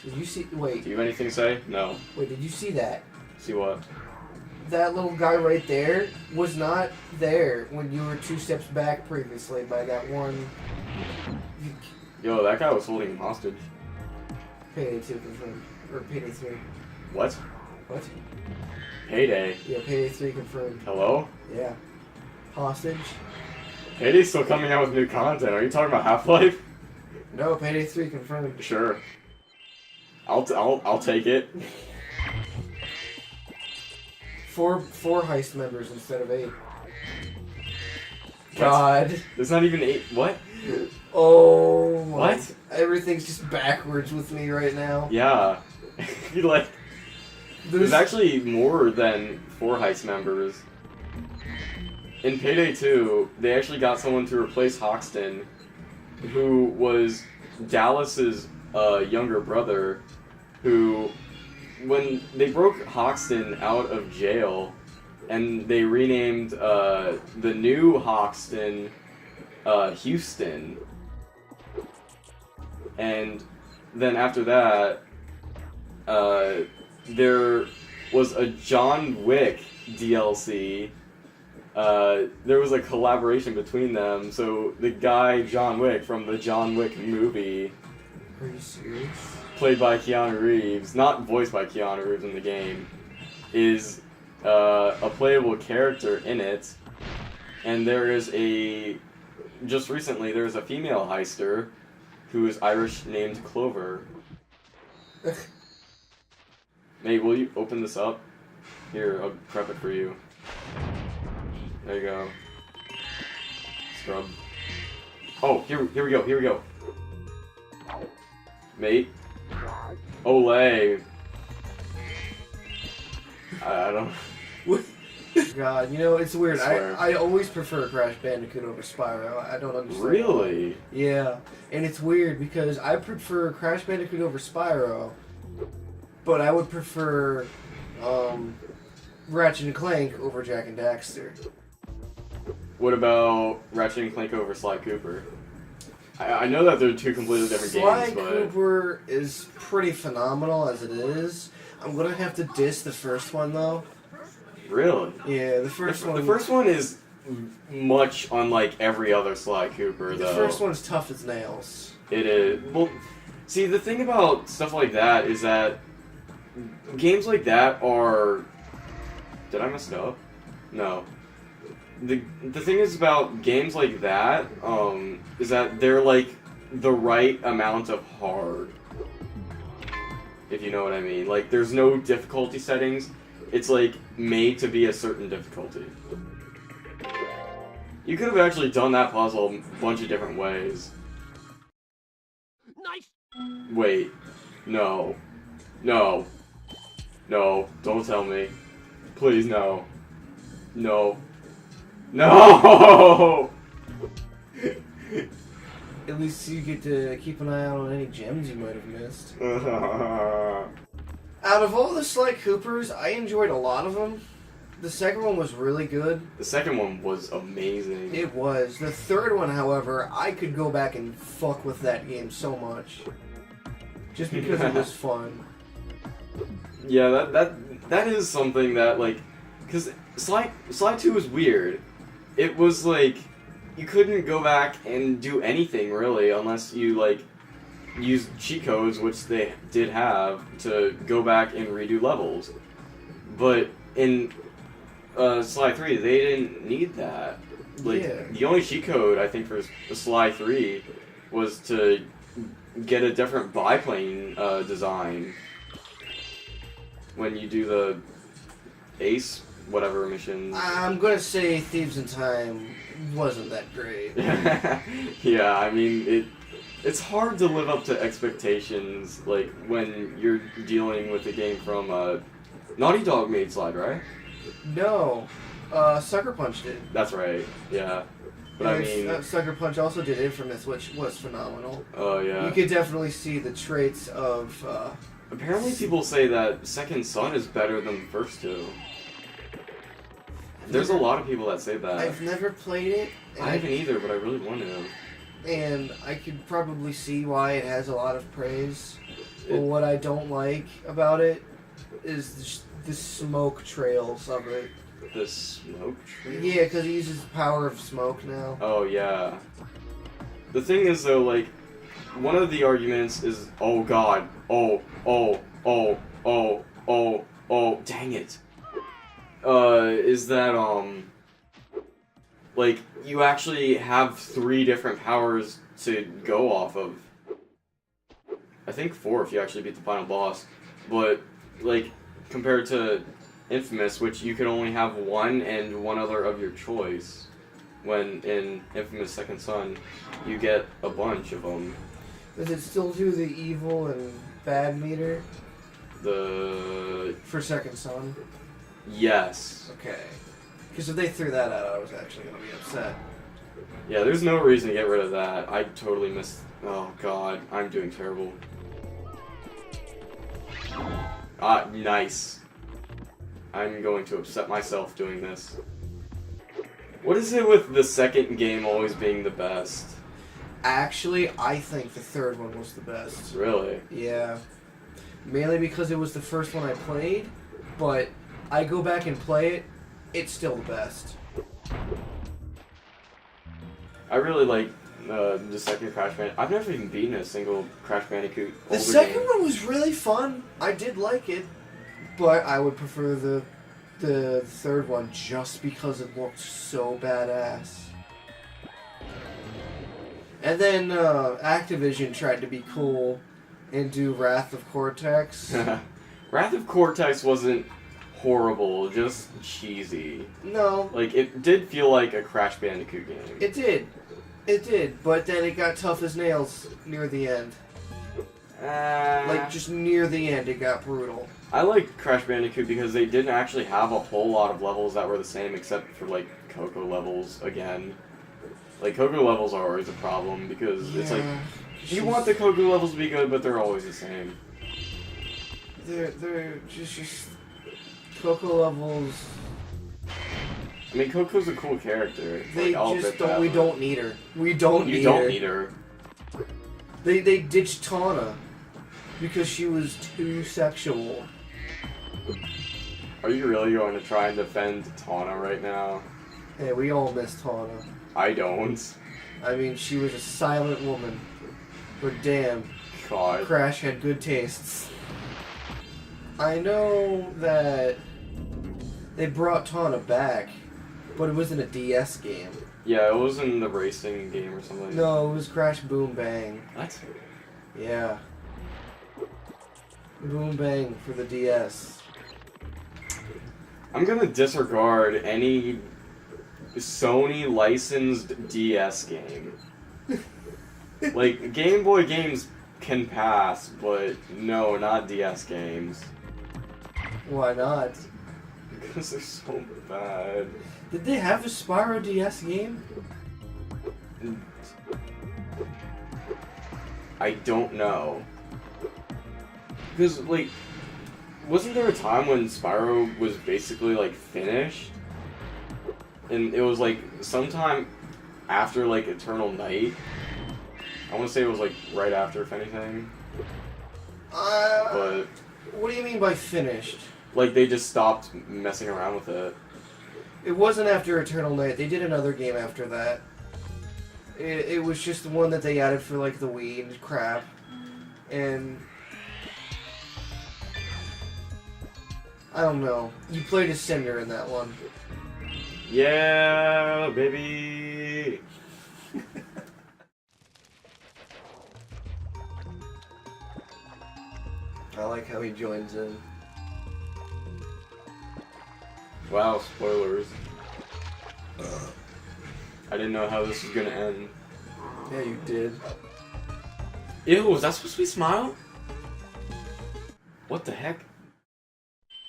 Did you see? Wait. Do you have anything to say? No. Wait, did you see that? See what? That little guy right there was not there when you were 2 steps back previously by that one. Yo, that guy was holding him hostage. Payday 2 confirmed. Or Payday 3. What? What? Payday. Yeah, Payday 3 confirmed. Hello? Yeah. Hostage? Payday's still coming out with new content. Are you talking about Half-Life? No, Payday 3 confirmed. Sure. I'll take it. Four heist members instead of 8. God. There's not even 8. What? Oh my. What? Everything's just backwards with me right now. Yeah. You like. There's actually more than 4 heist members. In Payday 2, they actually got someone to replace Hoxton, who was Dallas's younger brother, who, when they broke Hoxton out of jail, and they renamed the new Hoxton Houston, and then after that, there was a John Wick DLC. There was a collaboration between them, so the guy John Wick from the John Wick movie, are you serious? Played by Keanu Reeves, not voiced by Keanu Reeves in the game, is a playable character in it, and there is just recently there was a female heister who is Irish named Clover. Mate, will you open this up? Here, I'll prep it for you. There you go. Scrub. Oh, here we go. Mate. Olay. I don't... God, you know, it's weird. Swear. I always prefer Crash Bandicoot over Spyro. I don't understand. Really? Yeah, and it's weird because I prefer Crash Bandicoot over Spyro, but I would prefer Ratchet and Clank over Jak and Daxter. What about Ratchet and Clank over Sly Cooper? I know that they're 2 completely different Sly games, but... Cooper is pretty phenomenal as it is. I'm gonna have to diss the first one though. Really? Yeah, the first one. The first one is much unlike every other Sly Cooper, though. The first one's tough as nails. It is. Well, see, the thing about stuff like that is that games like that are... Did I mess it up? No. The thing is about games like that, is that they're like the right amount of hard. If you know what I mean. Like, there's no difficulty settings. It's like made to be a certain difficulty. You could have actually done that puzzle a bunch of different ways. Nice. Wait. No. No. No. Don't tell me. Please, no. No. No! At least you get to keep an eye out on any gems you might have missed. Out of all the Sly Coopers, I enjoyed a lot of them. The second one was really good. The second one was amazing. It was. The third one, however, I could go back and fuck with that game so much. Just because it was fun. Yeah, that is something that, like... Because Sly 2 was weird. It was, like... You couldn't go back and do anything, really, unless you, like... use cheat codes, which they did have, to go back and redo levels. But in Sly 3, they didn't need that. Like, yeah. The only cheat code, I think, for Sly 3 was to get a different biplane design when you do the Ace whatever missions. I'm gonna say Thieves in Time wasn't that great. Yeah, I mean, it's hard to live up to expectations, like, when you're dealing with a game from, Naughty Dog made Slide, right? No. Sucker Punch did. That's right, yeah. But I mean... Sucker Punch also did Infamous, which was phenomenal. Oh, yeah. You could definitely see the traits of, Apparently people say that Second Son is better than the first two. There's a lot of people that say that. I've never played it. I haven't either, but I really want to. And I could probably see why it has a lot of praise. But what I don't like about it is the smoke trails of it. The smoke trails? Yeah, because he uses the power of smoke now. Oh, yeah. The thing is, though, like, one of the arguments is, oh god, dang it. Is that, like, you actually have 3 different powers to go off of. I think 4 if you actually beat the final boss. But, like, compared to Infamous, which you could only have 1 and 1 other of your choice, when in Infamous Second Son, you get a bunch of them. Does it still do the evil and bad meter? For Second Son? Yes. Okay. Because if they threw that out, I was actually going to be upset. Yeah, there's no reason to get rid of that. I totally missed... Oh god, I'm doing terrible. Ah, nice. I'm going to upset myself doing this. What is it with the second game always being the best? Actually, I think the third one was the best. Really? Yeah. Mainly because it was the first one I played, but I go back and play it, it's still the best. I really like the second Crash Bandicoot. I've never even beaten a single Crash Bandicoot. The second one was really fun. I did like it, but I would prefer the third one just because it looked so badass. And then Activision tried to be cool and do Wrath of Cortex. Wrath of Cortex wasn't horrible, just cheesy. No. Like, it did feel like a Crash Bandicoot game. It did. It did, but then it got tough as nails near the end. Like, just near the end, it got brutal. I like Crash Bandicoot because they didn't actually have a whole lot of levels that were the same, except for, like, Coco levels, again. Like, Coco levels are always a problem, because it's like, you want the Coco levels to be good, but they're always the same. They're just Coco levels... I mean, Coco's a cool character. They like, just don't, we don't need her. We don't need her. You don't need her. They ditched Tawna because she was too sexual. Are you really going to try and defend Tawna right now? Hey, we all miss Tawna. I don't. I mean, she was a silent woman. But damn, God. Crash had good tastes. I know that they brought Tawna back, but it wasn't a DS game. Yeah, it wasn't the racing game or something. No, it was Crash Boom Bang. What? Yeah. Boom Bang for the DS. I'm gonna disregard any Sony licensed DS game. Like, Game Boy games can pass, but no, not DS games. Why not? Because they're so bad. Did they have a Spyro DS game? I don't know. Because, like, wasn't there a time when Spyro was basically, like, finished? And it was, like, sometime after, like, Eternal Night? I want to say it was, like, right after, if anything. But... What do you mean by finished? Like, they just stopped messing around with it. It wasn't after Eternal Night. They did another game after that. It was just the one that they added for, like, the Wii and crap. And... I don't know. You played as Cinder in that one. Yeah, baby! I like how he joins in. Wow, spoilers. I didn't know how this was gonna end. Yeah, you did. Ew, was that supposed to be Smile? What the heck?